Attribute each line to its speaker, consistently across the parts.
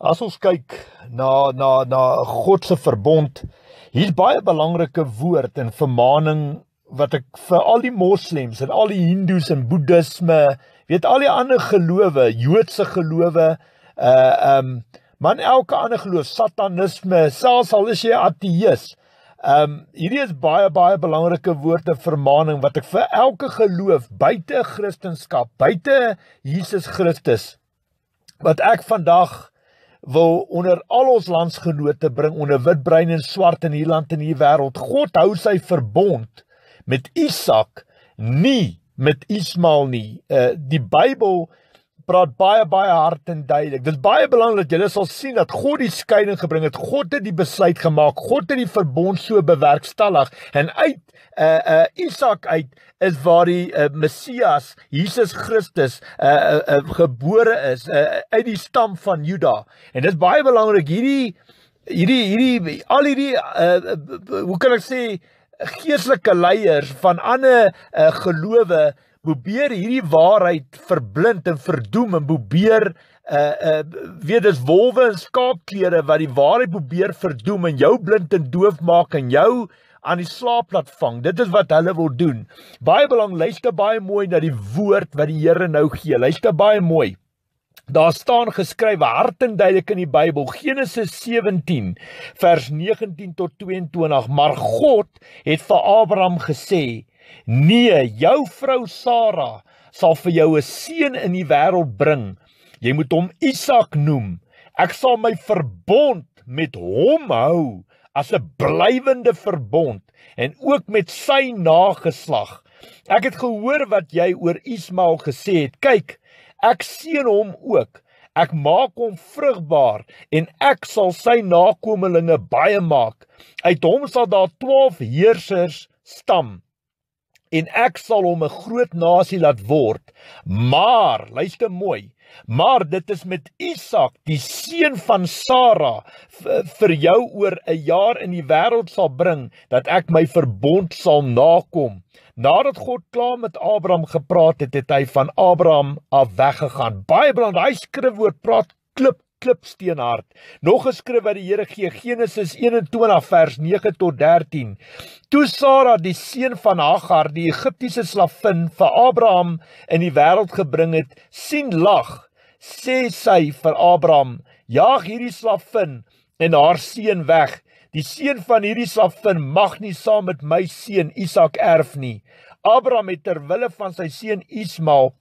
Speaker 1: As ons kyk na God se verbond, hier's baie belangrike woord en vermaning wat ek vir al die moslems en al die hindoes en boeddhisme, weet al die ander gelowe, Joodse gelowe, maar elke ander geloof, satanisme, selfs al is jy ateïs. Hierdie is baie belangrike woord en vermaning wat ek vir elke geloof buite Christendom, buite Jesus Christus, wat ek vandag wil onder al ons landsgenote bring, onder wit, bruin en swart in hierdie land en hierdie wêreld. God hou sy verbond met Isak, nie met Ismael nie. Die Bybel praat baie hard en duidelik. Dit is baie belangrik dat julle sal sien dat God die skeiding gebring het. God het die besluit gemaak. God het die verbond so bewerkstellig. En uit Isak uit is waar die Messias, Jesus Christus, gebore is, uit die stam van Juda. En dit is baie belangrik, al hierdie, hoe kan ek sê, geestelike leiers van ander gelowe, probeer hierdie waarheid verblind en verdoem en probeer, weet dis wolwe en skaapklere wat die waarheid probeer verdoem en jou blind en doof maak en jou aan die slaap laat vang. Dit is wat hulle wil doen. Baie belang, luister baie mooi na die woord wat die Here nou gee. Luister baie mooi. Daar staan geskrywe hard en duidelik in die Bybel, Genesis 17, vers 19 tot 22, maar God het vir Abraham gesê, nee, jou vrou Sara sal vir jou 'n seun in die wêreld bring. Jy moet hom Isak noem. Ek sal my verbond met hom hou as 'n blywende verbond en ook met sy nageslag. Ek het gehoor wat jy oor Ismael gesê het. Kyk, ek seën hom ook. Ek maak hom vrugbaar en ek sal sy nakomelinge baie maak. Uit hom sal daar 12 heersers stam. En ek sal hom 'n groot nasie laat word. Maar, luister mooi, maar dit is met Isak, die seun van Sara, vir jou oor 'n jaar in die wêreld sal bring, dat ek my verbond sal nakom. Nadat God klaar met Abraham gepraat het, het hy van Abraham af weggegaan. Baie belangrik, daai skrifwoord praat klipsteenhard. Nog 'n skrif wat die Here gee, Genesis 21 vers 9 tot 13. Toe Sara, die seun van Hagar, die Egiptiese slavin, vir Abraham in die wêreld gebring het, sien lag, sê sy vir Abraham, jaag hierdie slavin en haar seun weg. Die seun van hierdie slavin mag nie saam met my seun Isak erf nie. Abraham het ter wille van sy seun Ismael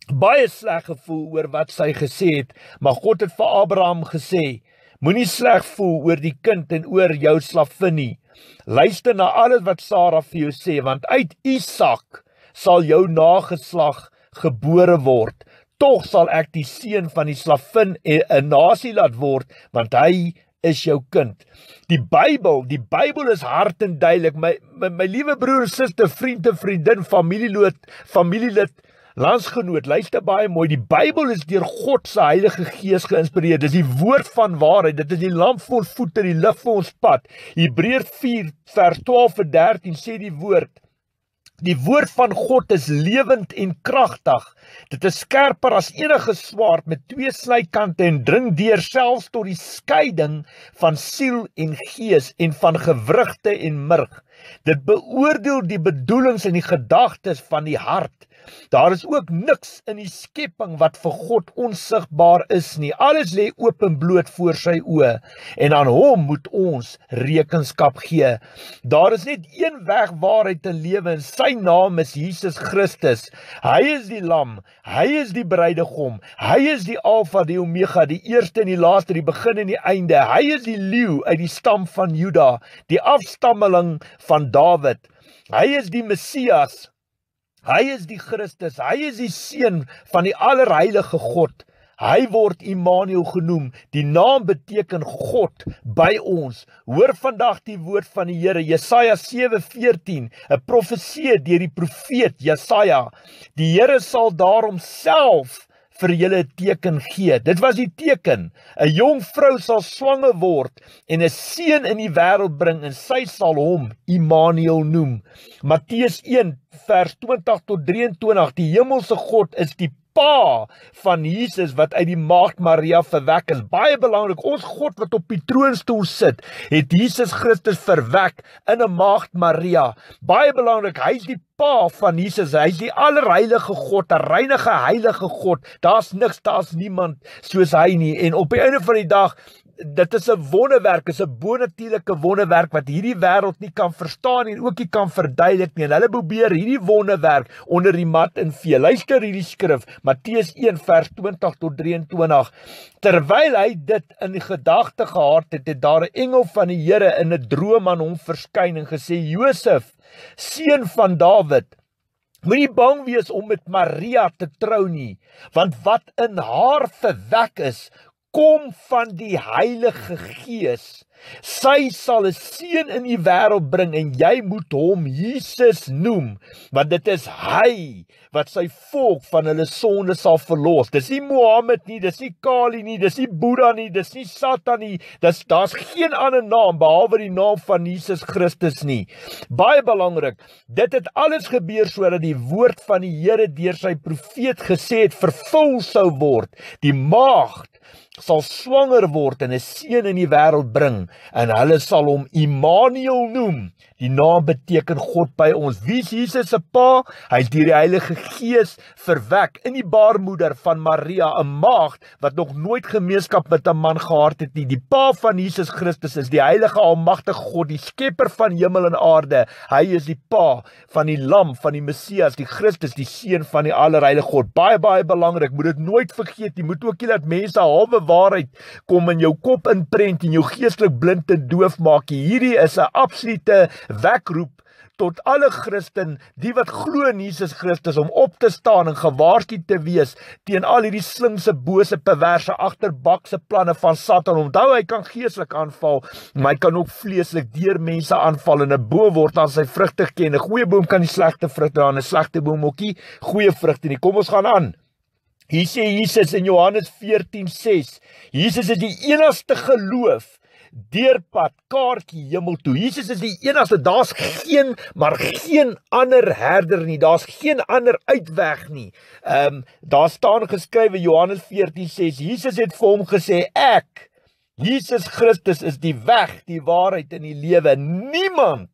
Speaker 1: baie sleg gevoel oor wat sy gesê het, maar God het vir Abraham gesê, moenie sleg voel oor die kind en oor jou slavin nie. Luister na alles wat Sara vir jou sê, want uit Isak sal jou nageslag gebore word. Tog sal ek die seun van die slavin 'n nasie laat word, want hy is jou kind. Die Bybel is hard en duidelik. My liewe broer en suster, vriend en vriendin, familielid, landsgenoot, luister baie mooi. Die Bybel is deur God se Heilige Gees geïnspireer. Dit is die woord van waarheid. Dit is die lamp vir ons voete, die lig vir ons pad. Hebreërs 4 vers 12 en 13 sê die woord, die woord van God is lewend en kragtig. Dit is skerper as enige swaard met 2 snykante en dring deur selfs tot die skeiding van siel en gees en van gewrigte en murg. Dit beoordeel die bedoelings en die gedagtes van die hart. Daar is ook niks in die skepping wat vir God onsigbaar is nie. Alles lê oop en bloot voor sy oë en aan hom moet ons rekenskap gee. Daar is net een weg, waarheid en lewe en sy naam is Jesus Christus. Hy is die lam, hy is die bruidegom, hy is die Alfa, die Omega, die eerste en die laaste, die begin en die einde. Hy is die leeu uit die stam van Juda, die afstammeling van Dawid. Hy is die Messias. Hy is die Christus, hy is die seun van die allerheilige God. Hy word Immanuel genoem. Die naam beteken God by ons. Hoor vandag die woord van die Here, Jesaja 7:14, 'n profesie deur die profeet Jesaja. Die Here sal daarom self vir julle 'n teken gee. Dit was die teken. 'n Jong vrou sal swanger word en 'n seun in die wêreld bring en sy sal hom Immanuel noem. Matteus 1 vers 20 tot 23. Die hemelse God is die pa van Jesus wat uit die maagd Maria verwek is. Baie belangrik, ons God wat op die troonstoel sit, het Jesus Christus verwek in 'n maagd Maria. Baie belangrik, hy is die pa van Jesus, hy is die allerheilige God, 'n reinige heilige God. Daar's niemand soos hy nie. En op die einde van die dag, dit is 'n wonderwerk, is 'n bonatuurlike wonderwerk wat hierdie wêreld nie kan verstaan en ook nie kan verduidelik nie. En hulle probeer hierdie wonderwerk onder die mat invee. Luister hierdie skrif, Matteus 1 vers 20 tot 23. Terwyl hy dit in die gedagte gehad het, het daar 'n engel van die Here in 'n droom aan hom verskyn en gesê: Josef, seun van Dawid, moenie bang wees om met Maria te trou nie, want wat in haar verwek is, kom van die Heilige Gees. Sy sal 'n seun in die wêreld bring en jy moet hom Jesus noem, want dit is hy wat sy volk van hulle sonde sal verlos. Dis nie Mohammed nie, dis nie Kali nie, dis nie Boeddha nie, dis nie Satan nie, daar's geen ander naam behalwe die naam van Jesus Christus nie. Baie belangrik, dit het alles gebeur sodat die woord van die Here deur sy profeet gesê het vervul sou word. Die maagd sal swanger word en 'n seun in die wêreld bring, en hulle sal hom Immanuel noem. Die naam beteken God by ons. Wie is Jesus se pa? Hy is deur die Heilige Gees verwek in die baarmoeder van Maria, 'n maagd wat nog nooit gemeenskap met 'n man gehad het nie. Die pa van Jesus Christus is die heilige almagtige God, die skepper van hemel en aarde. Hy is die pa van die lam, van die Messias, die Christus, die seun van die allerheilige God. Baie, baie belangrik, moet dit nooit vergeet. Jy moet ook nie laat mense halwe waarheid kom in jou kop inprent en jou geestelik blind en doof maak. Hierdie is 'n absolute wekroep tot alle Christen, die wat glo in Jesus Christus, om op te staan en gewaarsku te wees teen al hierdie slinkse, bose, perverse, agterbakse planne van Satan. Onthou, hy kan geestelik aanval, maar hy kan ook vleeslik deur mense aanval, en 'n boom word aan sy vrugte ken. 'n Goeie boom kan nie slegte vrugte dra, en 'n slegte boom ook nie goeie vrugte nie. Kom ons gaan aan. Hier sê Jesus in Johannes 14:6, Jesus is die enigste geloof, deurpad, kaartjie hemel toe. Jesus is die enigste, daar's geen ander herder nie, daar's geen ander uitweg nie. Daar staan geskrywe Johannes 14:6, Jesus het vir hom gesê, ek, Jesus Christus is die weg, die waarheid en die lewe. Niemand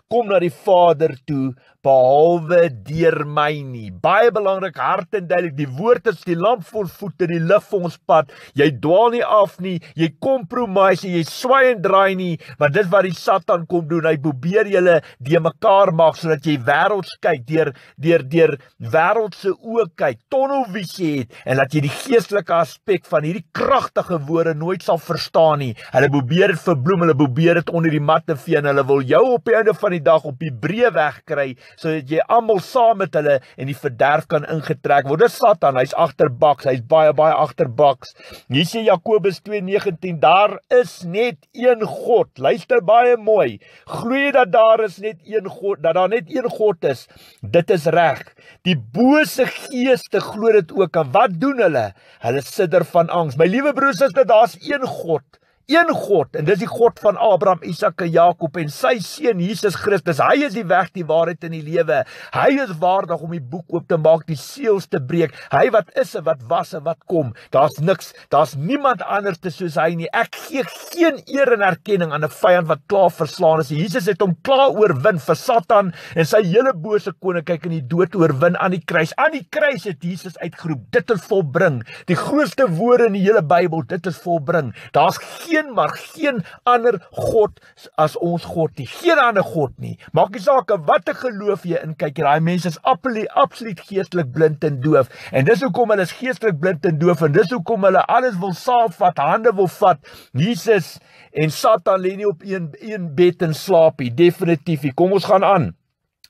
Speaker 1: kom na die Vader toe behalwe deur my nie. Baie belangrik, hard en duidelik, die woord is die lamp vir ons voete, die lig vir ons pad. Jy dwaal nie af nie, jy compromise, jy swaai en draai nie, want dit wat die Satan kom doen, hy probeer julle die mekaar maak, sodat jy wêrelds kyk, deur wêreldse oë kyk, tunnelvisie het, en dat jy die geestelike aspek van hierdie kragtige woorde nooit sal verstaan nie. Hulle probeer dit verbloem, hulle probeer dit onder die mat te vee, en hulle wil jou op die einde van die dag op die breë weg kry, sodat jy almal saam met hulle in die verderf kan ingetrek word. Dis Satan, hy's agterbaks, hy's baie agterbaks. Hier sê Jakobus 2:19, daar is net een God. Luister baie mooi. Glo jy dat daar is net een God, dat daar net een God is? Dit is reg. Die bose geeste glo dit ook. En wat doen hulle? Hulle sidder van angs. My liewe broers en susters, daar's een God. Een God, en dis die God van Abraham, Isak en Jakob, en sy seun Jesus Christus. Hy is die weg, die waarheid en die lewe. Hy is waardig om die boek oop te maak, die seels te breek. Hy wat is en wat was en wat kom. Daar's niemand anders te soos hy nie. Ek gee geen eer en erkenning aan 'n vyand wat klaar verslaan is. Jesus het hom klaar oorwin vir Satan en sy hele bose koninkryk in die dood oorwin aan die kruis. Aan die kruis het Jesus uitgeroep, dit is volbring. Die grootste woorde in die hele Bybel, dit is volbring. Daar's geen ander God as ons God nie. Geen ander God nie. Maak nie saak wat 'n geloof jy inkyk. Daai mense is absoluut geestelik blind en doof. En dis hoekom hulle is geestelik blind en doof, en dis hoekom hulle alles wil saamvat, hande wil vat. Jesus en Satan lê nie op een bed en slaap nie, definitief nie. Kom ons gaan aan.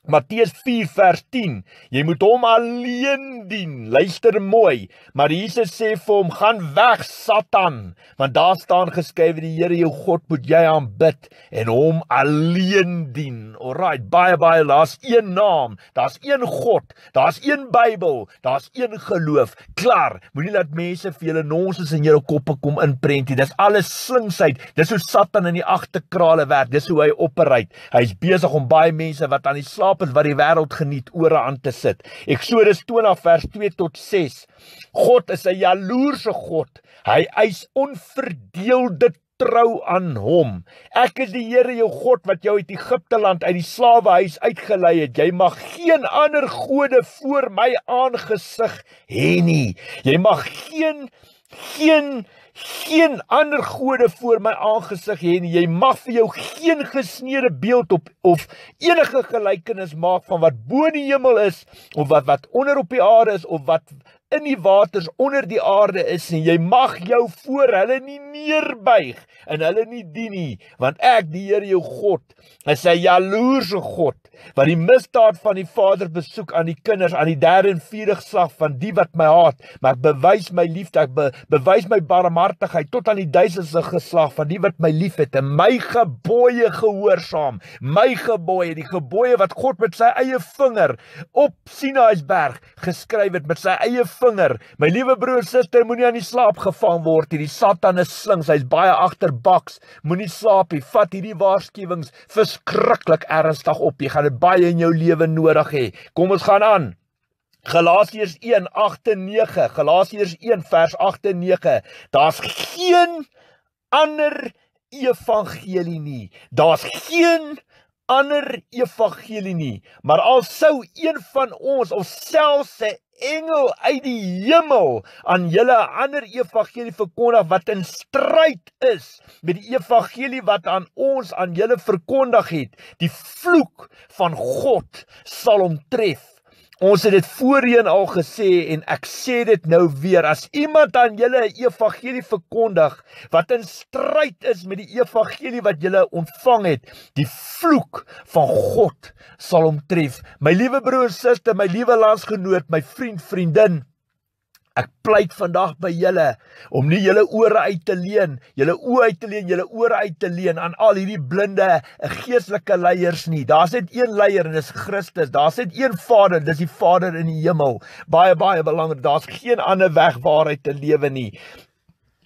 Speaker 1: Matteus 4 vers 10, jy moet hom alleen dien, luister mooi, maar Jesus sê vir hom, gaan weg Satan, want daar staan geskrywe, die Here jou God moet jy aanbid, en hom alleen dien. Alright, baie, daar's een naam, daar's een God, daar's een Bybel, daar's een geloof, klaar, moet nie laat mense vir julle nonsens in julle koppe kom inprent nie, dis alles slinksheid, dis hoe Satan in die agterkrale werk, dis hoe hy operate, hy is besig om baie mense wat aan die slaap geskaap het wat die wêreld geniet ore aan te sit. Eksodus 20 vers 2 tot 6. God is 'n jaloerse God. Hy eis onverdeelde trou aan hom. Ek is die Here jou God wat jou uit Egipte land uit die slawehuis uitgelei het. Jy mag geen ander gode voor my aangesig hê nie. Jy mag geen ander gode voor my aangesig hê nie. Jy mag vir jou geen gesneede beeld of enige gelykenis maak van wat bo die hemel is, of wat onder op die aarde is, of wat in die waters onder die aarde is nie. Jy mag jou voor hulle nie neerbuig en hulle nie dien nie, want ek, die Here jou God, is 'n jaloerse God, wat die misdaad van die vader besoek aan die kinders, aan die derde en vierde geslag van die wat my haat, maar ek bewys my liefde, ek bewys my barmhartigheid tot aan die duisendste geslag van die wat my lief het, en my gebooie gehoorsaam, my gebooie, die gebooie wat God met sy eie vinger op Sinaïsberg geskryf het, met sy eie vinger. My liewe broer en suster, moenie aan die slaap gevang word nie. Die Satan is slinks, hy's baie agterbaks. Moenie slaap nie. Vat hierdie waarskuwings verskriklik ernstig op. Jy gaan dit baie in jou lewe nodig hê. Kom ons gaan aan. Galasiërs 1:8-9. Galasiërs 1 vers 8 en 9. Daar's geen ander evangelie nie. Daar's geen ander evangelie nie. Maar al sou een van ons of selfs 'n engel uit die hemel aan julle 'n ander evangelie verkondig wat in stryd is met die evangelie wat aan julle verkondig het, die vloek van God sal hom tref. Ons het dit voorheen al gesê en ek sê dit nou weer, as iemand aan julle 'n evangelie verkondig wat in stryd is met die evangelie wat julle ontvang het, die vloek van God sal hom tref. My liewe broer en suster, my liewe landsgenoot, my vriend, vriendin, ek pleit vandag by julle om nie julle ore uit te leen, julle oë uit te leen, julle ore uit te leen aan al hierdie blinde geestelike leiers nie. Daar's net een leier en dis Christus. Daar's net een Vader, dis die Vader in die hemel. Baie, baie belangrik. Daar's geen ander weg waaruit te lewe nie.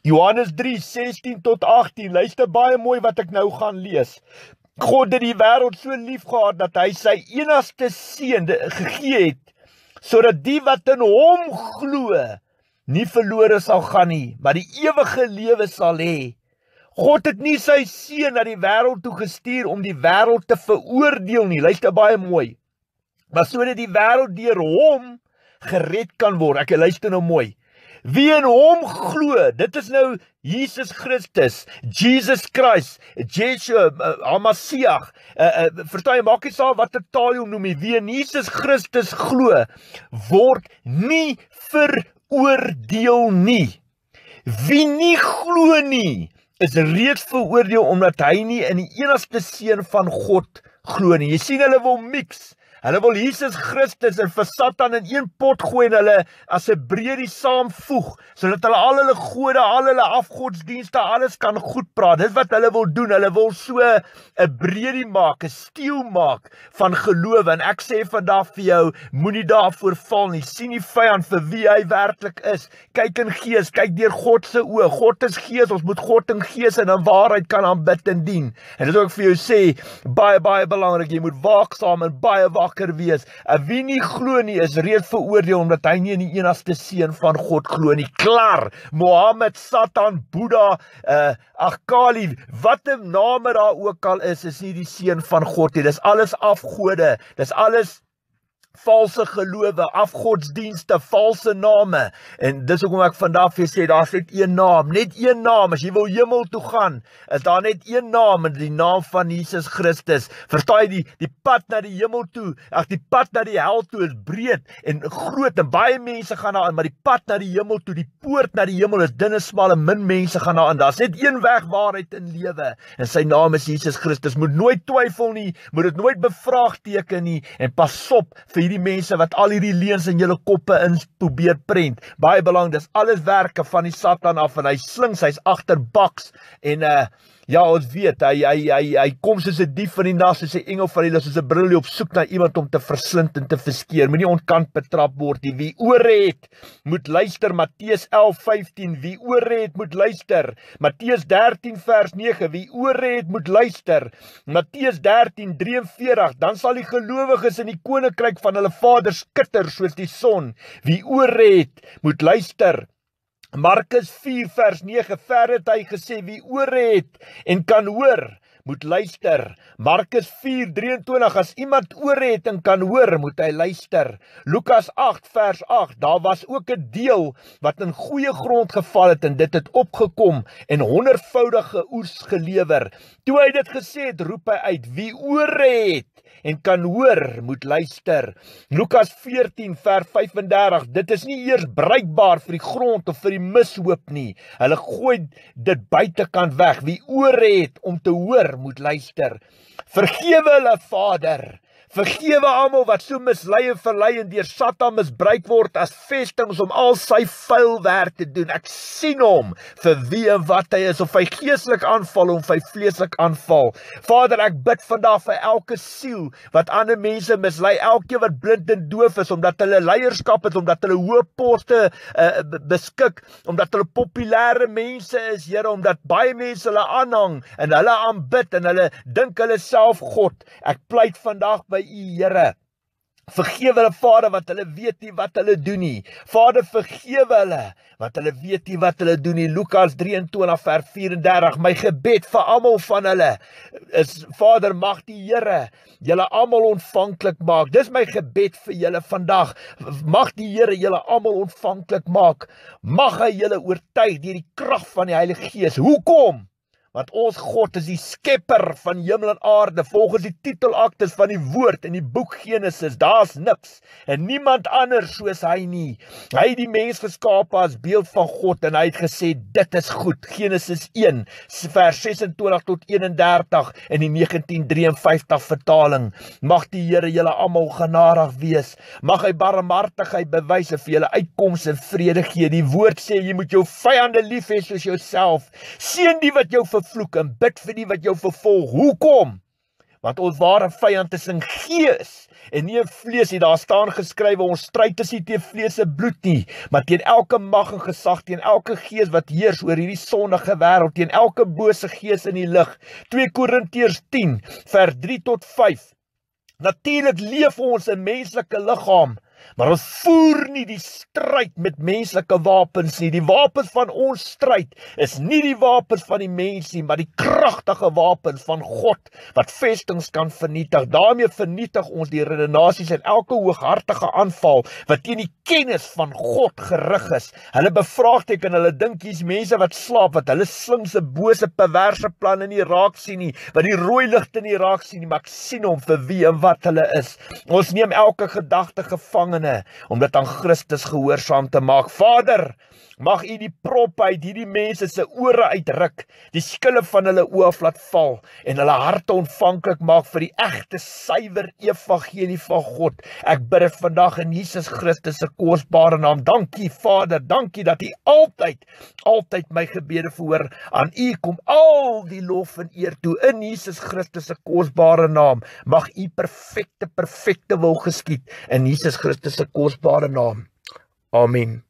Speaker 1: Johannes 3:16 tot 18. Luister baie mooi wat ek nou gaan lees. God het die wêreld so lief gehad dat hy sy enigste seun gegee het, sodat die wat in hom glo nie verlore sal gaan nie, maar die ewige lewe sal hê. God het nie sy seun na die wêreld toe gestuur om die wêreld te veroordeel nie. Luister baie mooi. Maar sodat die wêreld deur hom gered kan word. Ek luister nou mooi. Wie in hom glo, dit is nou Jesus Christus, Jesus Christ, Yeshua, Messias. Verstaan jy, maak nie saak watter taal jy hom noem nie. Wie in Jesus Christus glo, word nie veroordeel nie. Wie nie glo nie, is reeds veroordeel omdat hy nie in die enigste seun van God glo nie. Jy sien, hulle wil mix. Hulle wil Jesus Christus en vir Satan in een pot gooi en hulle as 'n breedie saamvoeg, sodat hulle al hulle gode, al hulle afgodsdienste, alles kan goed praat. Dis wat hulle wil doen. Hulle wil so 'n breedie maak, 'n steel maak van geloof. En ek sê vandag vir jou, moenie daarvoor val nie. Sien die vyand vir wie hy werklik is. Kyk in gees, kyk deur God se oë. God is gees, ons moet God in gees en in waarheid kan aanbid en dien. En dit wil ek vir jou sê, baie, baie belangrik, jy moet waaksaam en baie wakker wees. Wie nie glo nie is reeds veroordeel omdat hy nie in die enigste seun van God glo nie. Klaar. Mohammed, Satan, Boeddha, Kali, wat 'n name daar ook al is nie die seun van God nie. Dis alles afgode. Dis alles valse gelowe, afgodsdienste, valse name. En dis hoekom ek vandag vir sê, daar's net een naam, net een naam. As jy wil hemel toe gaan, is daar net een naam, en die naam van Jesus Christus. Verstaan jy, die pad na die hemel toe, die pad na die hel toe is breed en groot, en baie mense gaan daarin, maar die pad na die hemel toe, die poort na die hemel is dun en smal, en min mense gaan daarin. Daar's net een weg, waarheid in lewe, en sy naam is Jesus Christus. Moet nooit twyfel nie, moet dit nooit bevraagteken nie, en pas op vir hierdie mense wat al hierdie leuns in julle koppe in probeer prent. Baie belangrik, dis alles werke van die Satan af, en hy slinks, hy's agterbaks, en Ja, ons weet, hy kom soos 'n dief van die nag, soos 'n engel van die lig, soos 'n brul op soek na iemand om te verslind en te verskeer. Moenie ontkant betrap word nie. Wie ore het, moet luister. Matteus 11:15. Wie ore het, moet luister. Matteus 13 vers 9. Wie ore het, moet luister. Matteus 13:43. Dan sal die gelowiges in die koninkryk van hulle Vader skitter soos die son. Wie ore het, moet luister. Markus 4 vers 9, verder het hy gesê, wie ore het en kan hoor, moet luister. Markus 4:23, as iemand ore het en kan hoor, moet hy luister. Lukas 8 vers 8, daar was ook 'n deel wat in goeie grond geval het en dit het opgekom en 100voudige oes gelewer. Toe hy dit gesê het, roep hy uit, wie ore het en kan hoor, moet luister. Lukas 14 vers 35, dit is nie eers bruikbaar vir die grond of vir die mishoop nie. Hulle gooi dit buitekant weg. Wie ore het om te hoor, moet luister. Vergewe hulle, Vader. Vergewe almal wat so mislei en verlei en deur Satan misbruik word as vestings om al sy vuil werk te doen. Ek sien hom vir wie en wat hy is, of hy geestelik aanval of hy vleeslik aanval. Vader, ek bid vandag vir elke siel wat ander mense mislei, elke wat blind en doof is, omdat hulle leierskap het, omdat hulle hoë poste beskik, omdat hulle populêre mense is, Here, omdat baie mense hulle aanhang en hulle aanbid en hulle dink hulle self God. Ek pleit vandag by U, Here. Vergewe hulle, Vader, wat hulle weet nie wat hulle doen nie. Vader, vergewe hulle, wat hulle weet nie wat hulle doen nie. Lukas 23 vers 34, my gebed vir almal van hulle is, Vader, mag die Here julle almal ontvanklik maak. Dis my gebed vir julle vandag. Mag die Here julle almal ontvanklik maak. Mag hy julle oortuig deur die krag van die Heilige Gees. Hoekom? Want ons God is die skepper van hemel en aarde, volgens die titelaktes van die woord in die boek Genesis. Daar's niks en niemand anders soos hy nie. Hy het die mens geskape as beeld van God en hy het gesê, dit is goed. Genesis 1 vers 26 tot 31 in die 1953 vertaling. Mag die Here julle almal genadig wees. Mag hy barmhartigheid bewys en vir julle uitkoms en vrede gee. Die woord sê, jy moet jou vyande lief hê soos jouself. Seën die wat jou vervloek en bid vir die wat jou vervolg. Hoekom? Want ons ware vyand is in gees en nie in vlees nie. Daar staan geskrywe, ons stryd is nie teen vlees en bloed nie, maar teen elke mag en gesag, teen elke gees wat heers oor hierdie sondige wêreld, teen elke bose gees in die lig. 2 Korintiërs 10 vers 3 tot 5. Natuurlik leef ons in menslike liggaam, maar ons voer nie die stryd met menslike wapens nie. Die wapens van ons stryd is nie die wapens van die mens nie, maar die kragtige wapens van God, wat vestings kan vernietig. Daarmee vernietig ons die redenasies en elke hooghartige aanval, wat teen die kennis van God gerig is. Hulle bevraagteken, hulle dink hier's mense wat slaap, wat hulle slinkse, bose, perverse planne nie raak sien nie, wat die rooi ligte nie raak sien nie, maar ek sien hom vir wie en wat hulle is. Ons neem elke gedagte gevangene, om dit aan Christus gehoorsaam te maak. Vader, mag U die prop uit hierdie mense se ore uitruk, die skille van hulle oë af laat val, en hulle harte ontvanklik maak vir die egte, suiwer evangelie van God. Ek bid dit vandag in Jesus Christus se kosbare naam. Dankie, Vader, dankie dat U altyd my gebede verhoor. Aan U kom al die lof en eer toe, in Jesus Christus se kosbare naam. Mag U perfekte wil geskied, in Jesus Christus se kosbare naam. Amen.